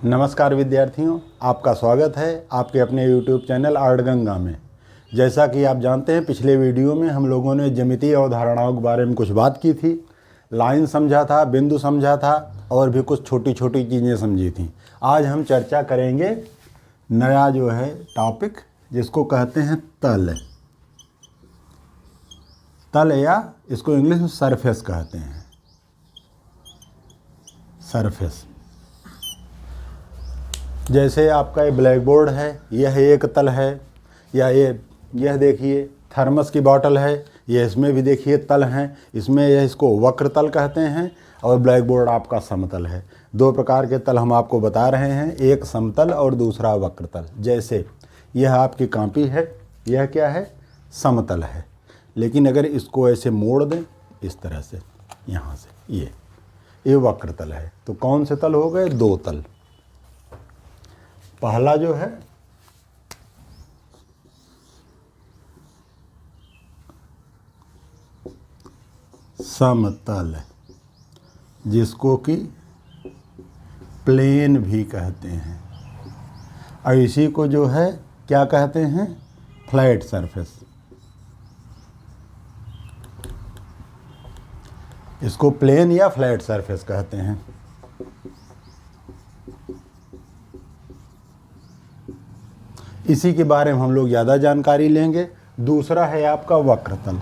नमस्कार विद्यार्थियों, आपका स्वागत है आपके अपने YouTube चैनल आर्ट गंगा में। जैसा कि आप जानते हैं, पिछले वीडियो में हम लोगों ने ज्यामितीय अवधारणाओं के बारे में कुछ बात की थी, लाइन समझा था, बिंदु समझा था और भी कुछ छोटी छोटी चीज़ें समझी थी। आज हम चर्चा करेंगे नया जो है टॉपिक, जिसको कहते हैं तल। तल या इसको इंग्लिश में सरफेस कहते हैं, सरफेस। जैसे आपका ये ब्लैक बोर्ड है, यह एक तल है, या यह देखिए थर्मस की बोतल है, ये इसमें भी देखिए तल हैं। इसमें यह इसको वक्र तल कहते हैं और ब्लैक बोर्ड आपका समतल है। दो प्रकार के तल हम आपको बता रहे हैं, एक समतल और दूसरा वक्र तल। जैसे यह आपकी कॉपी है, यह क्या है, समतल है, लेकिन अगर इसको ऐसे मोड़ दें इस तरह से, यहाँ से ये वक्र तल है। तो कौन से तल हो गए? दो तल। पहला जो है समतल, जिसको कि प्लेन भी कहते हैं, और इसी को जो है क्या कहते हैं? Flat surface. इसको प्लेन या फ्लैट सरफेस कहते हैं। इसी के बारे में हम लोग ज़्यादा जानकारी लेंगे। दूसरा है आपका वक्रतल,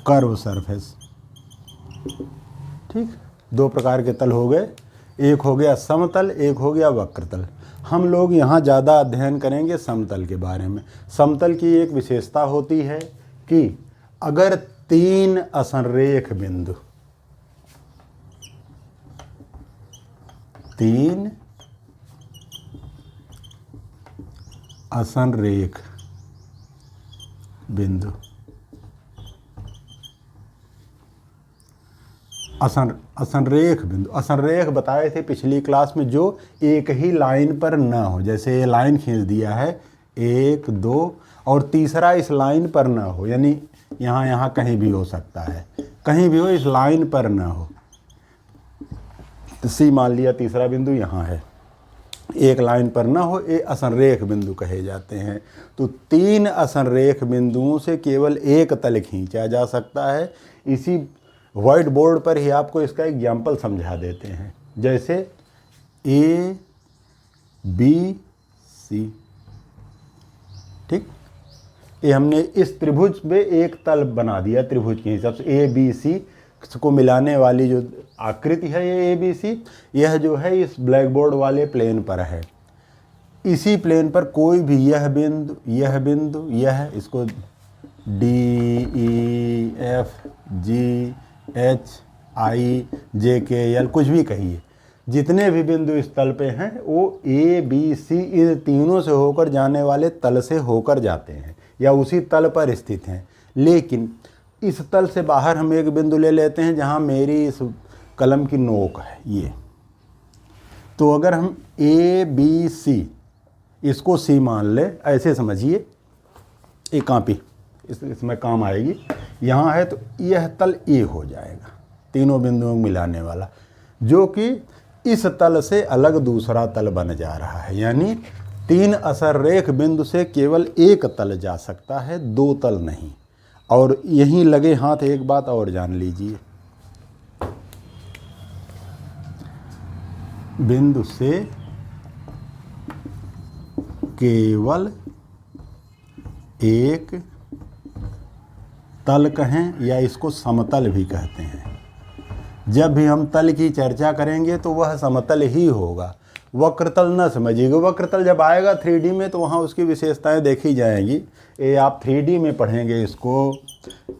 कर्व सरफेस। ठीक, दो प्रकार के तल हो गए, एक हो गया समतल, एक हो गया वक्रतल। हम लोग यहाँ ज़्यादा अध्ययन करेंगे समतल के बारे में। समतल की एक विशेषता होती है कि अगर तीन असंरेख बिंदु, तीन असंरेख बिंदु, असंरेख बिंदु, असंरेख बताए थे पिछली क्लास में, जो एक ही लाइन पर न हो। जैसे ये लाइन खींच दिया है, एक दो, और तीसरा इस लाइन पर न हो, यानी यहाँ कहीं भी हो सकता है, कहीं भी हो, इस लाइन पर न हो। सी मान लिया तीसरा बिंदु यहाँ है, एक लाइन पर ना हो, ये असंरेख बिंदु कहे जाते हैं। तो तीन असंरेख बिंदुओं से केवल एक तल खींचा जा सकता है। इसी व्हाइट बोर्ड पर ही आपको इसका एग्जाम्पल समझा देते हैं। जैसे ए बी सी, ठीक, ये हमने इस त्रिभुज में एक तल बना दिया त्रिभुज के हिसाब से। ए बी सी को मिलाने वाली जो आकृति है, ये ए बी सी, यह जो है इस ब्लैक बोर्ड वाले प्लेन पर है। इसी प्लेन पर कोई भी यह बिंदु, यह बिंदु, यह, इसको D E F G H I J K L कुछ भी कहिए, जितने भी बिंदु इस तल पे हैं वो ए बी सी इन तीनों से होकर जाने वाले तल से होकर जाते हैं, या उसी तल पर स्थित हैं। लेकिन इस तल से बाहर हम एक बिंदु ले लेते हैं, जहाँ मेरी इस कलम की नोक है ये। तो अगर हम ए बी सी, इसको सी मान ले, ऐसे समझिए, एक कॉपी इसमें काम आएगी, यहाँ है, तो यह तल ए हो जाएगा, तीनों बिंदुओं को मिलाने वाला, जो कि इस तल से अलग दूसरा तल बन जा रहा है। यानी तीन असंरेख बिंदु से केवल एक तल जा सकता है, दो तल नहीं। और यहीं लगे हाथ एक बात और जान लीजिए, बिंदु से केवल एक तल कहें, या इसको समतल भी कहते हैं। जब भी हम तल की चर्चा करेंगे तो वह समतल ही होगा, वक्रतल न समझिएगा। वक्रतल जब आएगा 3D में तो वहाँ उसकी विशेषताएं देखी जाएंगी, ये आप 3D में पढ़ेंगे इसको।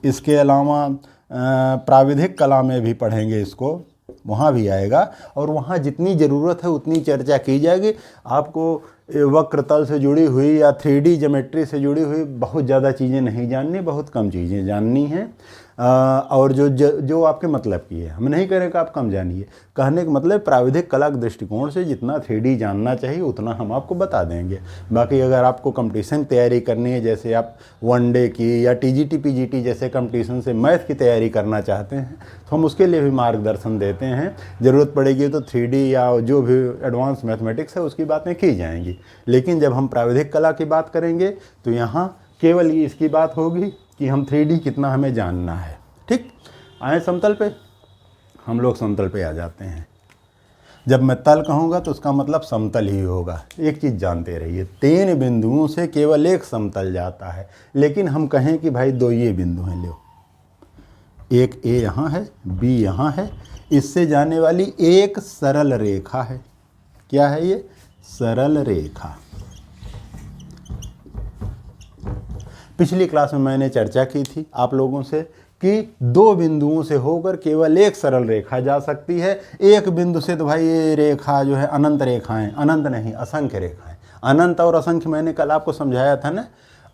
इसके अलावा प्राविधिक कला में भी पढ़ेंगे इसको, वहाँ भी आएगा, और वहाँ जितनी ज़रूरत है उतनी चर्चा की जाएगी। आपको वक्र तल से जुड़ी हुई या 3D ज्योमेट्री से जुड़ी हुई बहुत ज़्यादा चीज़ें नहीं जाननी, बहुत कम चीज़ें जाननी हैं। और जो आपके मतलब की है, हम नहीं कह रहे कि आप कम जानिए। कहने का मतलब प्राविधिक कला के दृष्टिकोण से जितना 3D जानना चाहिए उतना हम आपको बता देंगे। बाकी अगर आपको कंपटीशन तैयारी करनी है, जैसे आप वनडे की या TGT PGT जैसे कंपटीशन से मैथ की तैयारी करना चाहते हैं, तो हम उसके लिए भी मार्गदर्शन देते हैं। ज़रूरत पड़ेगी तो 3D या जो भी एडवांस मैथमेटिक्स है उसकी बातें की जाएंगी। लेकिन जब हम प्राविधिक कला की बात करेंगे तो यहाँ केवल इसकी बात होगी कि हम 3D कितना हमें जानना है। ठीक, आए समतल पे। हम लोग समतल पे आ जाते हैं। जब मैं तल कहूँगा तो उसका मतलब समतल ही होगा। एक चीज़ जानते रहिए, 3 बिंदुओं से केवल एक समतल जाता है। लेकिन हम कहें कि भाई 2 ये बिंदु हैं, लो, एक A यहाँ है, B यहाँ है, इससे जाने वाली एक सरल रेखा है। क्या है ये? सरल रेखा। पिछली क्लास में मैंने चर्चा की थी आप लोगों से कि 2 बिंदुओं से होकर केवल एक सरल रेखा जा सकती है। एक बिंदु से तो भाई ये रेखा जो है अनंत रेखाएं, अनंत नहीं असंख्य रेखाएं। अनंत और असंख्य मैंने कल आपको समझाया था ना।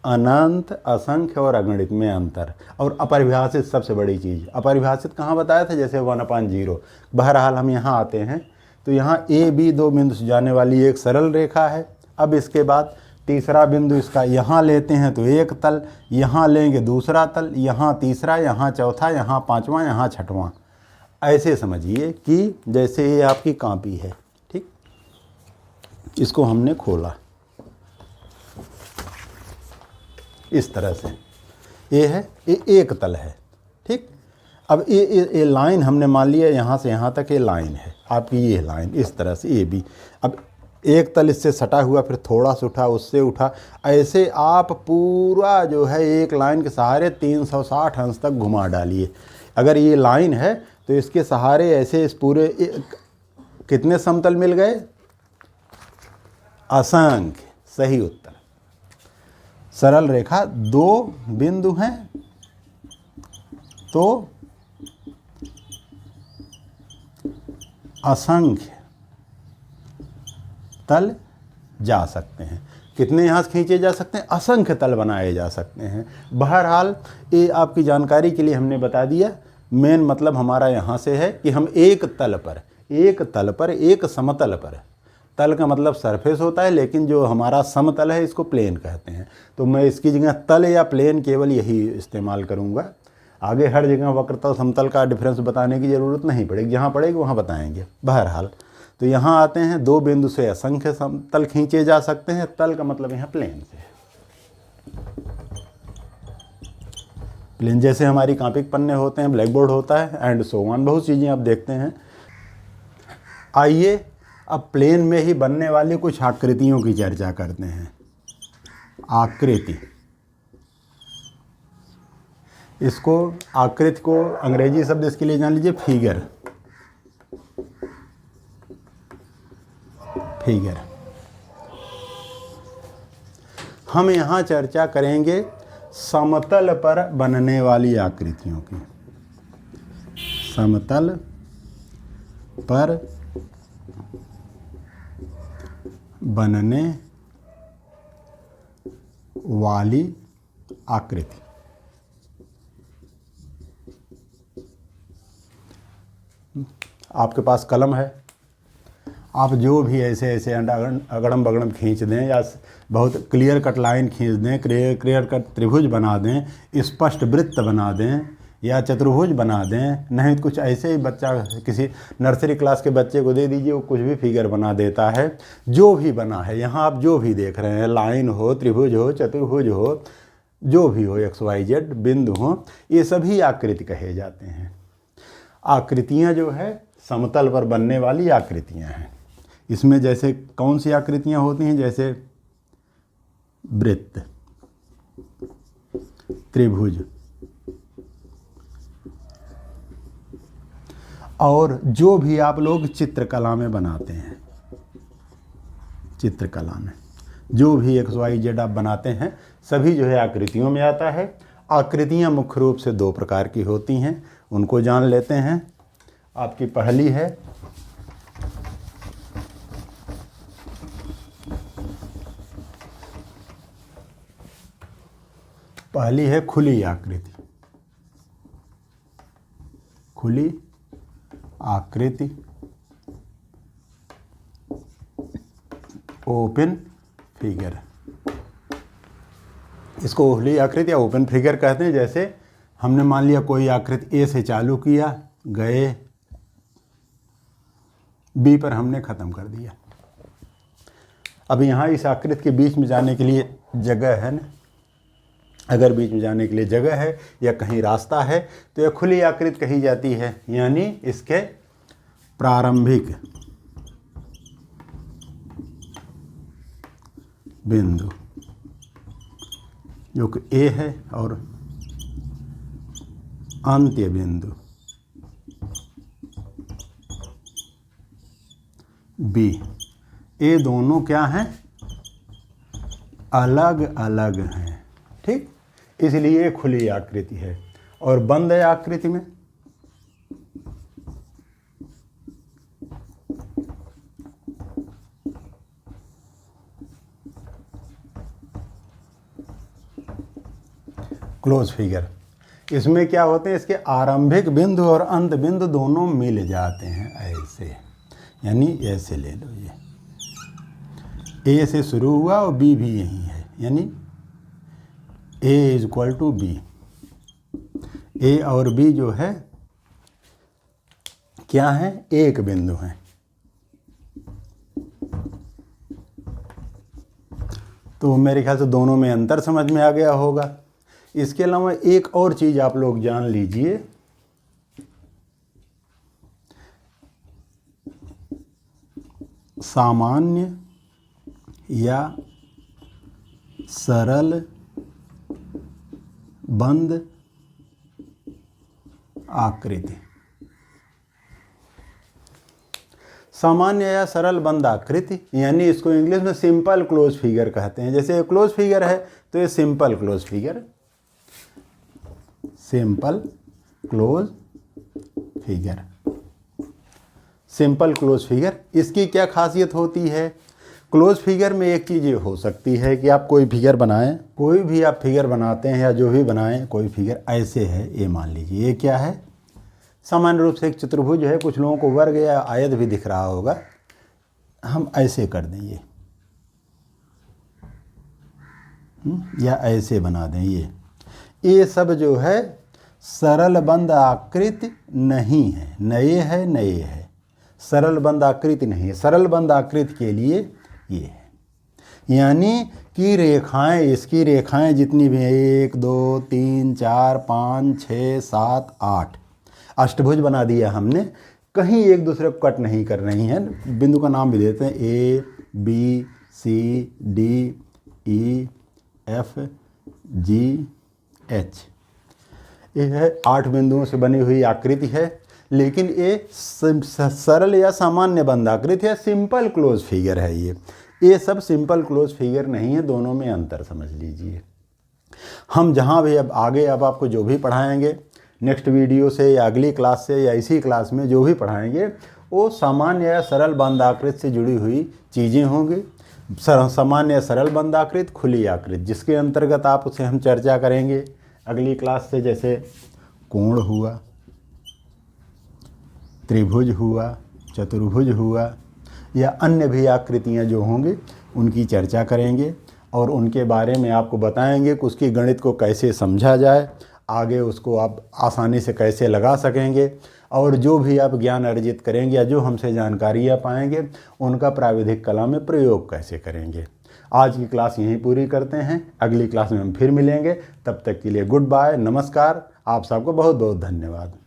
अनंत, असंख्य और अगणित में अंतर। और अपरिभाषित सबसे बड़ी चीज़। अपरिभाषित कहाँ बताया था? जैसे 1/0। बहरहाल हम यहाँ आते हैं तो यहाँ AB 2 बिंदु से जाने वाली एक सरल रेखा है। अब इसके बाद तीसरा बिंदु इसका यहाँ लेते हैं तो एक तल, यहाँ लेंगे दूसरा तल, यहाँ तीसरा, यहाँ चौथा, यहाँ पांचवा, यहाँ छठवां। ऐसे समझिए कि जैसे ये आपकी कॉपी है, ठीक, इसको हमने खोला इस तरह से, ये है, ये एक तल है, ठीक। अब ये लाइन हमने मान लिया यहाँ से यहाँ तक ये लाइन है आपकी, ये लाइन इस तरह से AB। अब एक तल इससे सटा हुआ, फिर थोड़ा सा उठा, उससे उठा, ऐसे आप पूरा जो है एक लाइन के सहारे 360 अंश तक घुमा डालिए। अगर ये लाइन है तो इसके सहारे ऐसे इस पूरे कितने समतल मिल गए? असंख्य। सही उत्तर। सरल रेखा 2 बिंदु हैं तो असंख्य तल जा सकते हैं। कितने यहाँ से खींचे जा सकते हैं? असंख्य तल बनाए जा सकते हैं। बहरहाल ये आपकी जानकारी के लिए हमने बता दिया। मेन मतलब हमारा यहाँ से है कि हम एक तल पर एक समतल पर, तल का मतलब सरफेस होता है, लेकिन जो हमारा समतल है इसको प्लेन कहते हैं। तो मैं इसकी जगह तल या प्लेन केवल यही इस्तेमाल करूँगा। आगे हर जगह वक्रतल समतल का डिफरेंस बताने की ज़रूरत नहीं पड़ेगी, जहाँ पड़ेगी वहाँ बताएंगे। बहरहाल तो यहाँ आते हैं, 2 बिंदु से असंख्य समतल खींचे जा सकते हैं। तल का मतलब यहाँ प्लेन से है। प्लेन जैसे हमारी कॉपी के पन्ने होते हैं, ब्लैक बोर्ड होता है, एंड सो ऑन, बहुत चीज़ें आप देखते हैं। आइए अब प्लेन में ही बनने वाली कुछ आकृतियों की चर्चा करते हैं। आकृति, इसको आकृति को अंग्रेजी शब्द इसके लिए जान लीजिए, फिगर। फिगर हम यहाँ चर्चा करेंगे समतल पर बनने वाली आकृतियों की। समतल पर बनने वाली आकृति। आपके पास कलम है, आप जो भी ऐसे ऐसे अगड़म बगड़म खींच दें या बहुत क्लियर कट लाइन खींच दें, क्लियर कट त्रिभुज बना दें, स्पष्ट वृत्त बना दें या चतुर्भुज बना दें, नहीं तो कुछ ऐसे ही बच्चा किसी नर्सरी क्लास के बच्चे को दे दीजिए, वो कुछ भी फिगर बना देता है। जो भी बना है यहाँ आप जो भी देख रहे हैं, लाइन हो, त्रिभुज हो, चतुर्भुज हो, जो भी हो, XYZ बिंदु हो, ये सभी आकृति कहे जाते हैं। आकृतियाँ जो है समतल पर बनने वाली आकृतियाँ हैं। इसमें जैसे कौन सी आकृतियाँ होती हैं? जैसे वृत्त, त्रिभुज, और जो भी आप लोग चित्रकला में बनाते हैं, चित्रकला में जो भी XYZ आप बनाते हैं, सभी जो है आकृतियों में आता है। आकृतियाँ मुख्य रूप से 2 प्रकार की होती हैं, उनको जान लेते हैं। आपकी पहली है पहली है खुली आकृति, खुली आकृति, ओपन फिगर। इसको खुली आकृति या ओपन फिगर कहते हैं। जैसे हमने मान लिया कोई आकृति ए से चालू किया, गए बी पर हमने ख़त्म कर दिया। अब यहाँ इस आकृति के बीच में जाने के लिए जगह है ना, अगर बीच में जाने के लिए जगह है या कहीं रास्ता है तो यह खुली आकृति कही जाती है, यानी इसके प्रारंभिक बिंदु जो कि ए है और अंत्य बिंदु बी, ये दोनों क्या हैं? अलग अलग हैं। ठीक, इसलिए ये खुली आकृति है। और बंद आकृति में क्लोज फिगर, इसमें क्या होते हैं? इसके आरंभिक बिंदु और अंत बिंदु दोनों मिल जाते हैं ऐसे, यानी ऐसे ले लो, ये ए से शुरू हुआ और बी भी यही है, यानी ए इज इक्वल टू बी। ए और बी जो है क्या है? एक बिंदु है। तो मेरे ख्याल से दोनों में अंतर समझ में आ गया होगा। इसके अलावा एक और चीज़ आप लोग जान लीजिए, सामान्य या सरल बंद आकृति। सामान्य या सरल बंद आकृति यानी इसको इंग्लिश में सिंपल क्लोज फिगर कहते हैं। जैसे क्लोज फिगर है तो ये simple close figure, simple close figure, simple close figure. इसकी क्या खासियत होती है? क्लोज फिगर में एक चीज़ ये हो सकती है कि आप कोई फिगर बनाएं, कोई भी आप फिगर बनाते हैं या जो भी बनाएं, कोई फिगर ऐसे है, ये मान लीजिए ये क्या है? सामान्य रूप से एक चतुर्भुज है, कुछ लोगों को वर्ग या आयत भी दिख रहा होगा, हम ऐसे कर दें या ऐसे बना दें। ये सब जो है सरल बंद आकृति नहीं है, नए है, नए है, सरल बंद आकृति नहीं है। सरल बंद आकृति के लिए ये है, यानी कि रेखाएं, इसकी रेखाएं जितनी भी हैं 1 2 3 4 5 6 7 8 अष्टभुज बना दिया हमने, कहीं एक दूसरे को कट नहीं कर रही हैं। बिंदु का नाम भी देते हैं A B C D E F G H. ये है 8 बिंदुओं से बनी हुई आकृति है, लेकिन ये सरल या सामान्य बंद आकृति है, सिंपल क्लोज फिगर है। ये सब सिंपल क्लोज फिगर नहीं है, दोनों में अंतर समझ लीजिए। हम जहाँ भी अब आगे अब आपको जो भी पढ़ाएंगे नेक्स्ट वीडियो से या अगली क्लास से या इसी क्लास में जो भी पढ़ाएंगे वो सामान्य या सरल बंद आकृति से जुड़ी हुई चीज़ें होंगी। सामान्य या सरल बंद आकृति, खुली आकृति, जिसके अंतर्गत आप उसे हम चर्चा करेंगे अगली क्लास से। जैसे कोण हुआ, त्रिभुज हुआ, चतुर्भुज हुआ या अन्य भी आकृतियाँ जो होंगी उनकी चर्चा करेंगे और उनके बारे में आपको बताएंगे कि उसकी गणित को कैसे समझा जाए, आगे उसको आप आसानी से कैसे लगा सकेंगे और जो भी आप ज्ञान अर्जित करेंगे या जो हमसे जानकारियाँ पाएंगे उनका प्राविधिक कला में प्रयोग कैसे करेंगे। आज की क्लास यहीं पूरी करते हैं, अगली क्लास में हम फिर मिलेंगे। तब तक के लिए गुड बाय, नमस्कार। आप सबको बहुत बहुत धन्यवाद।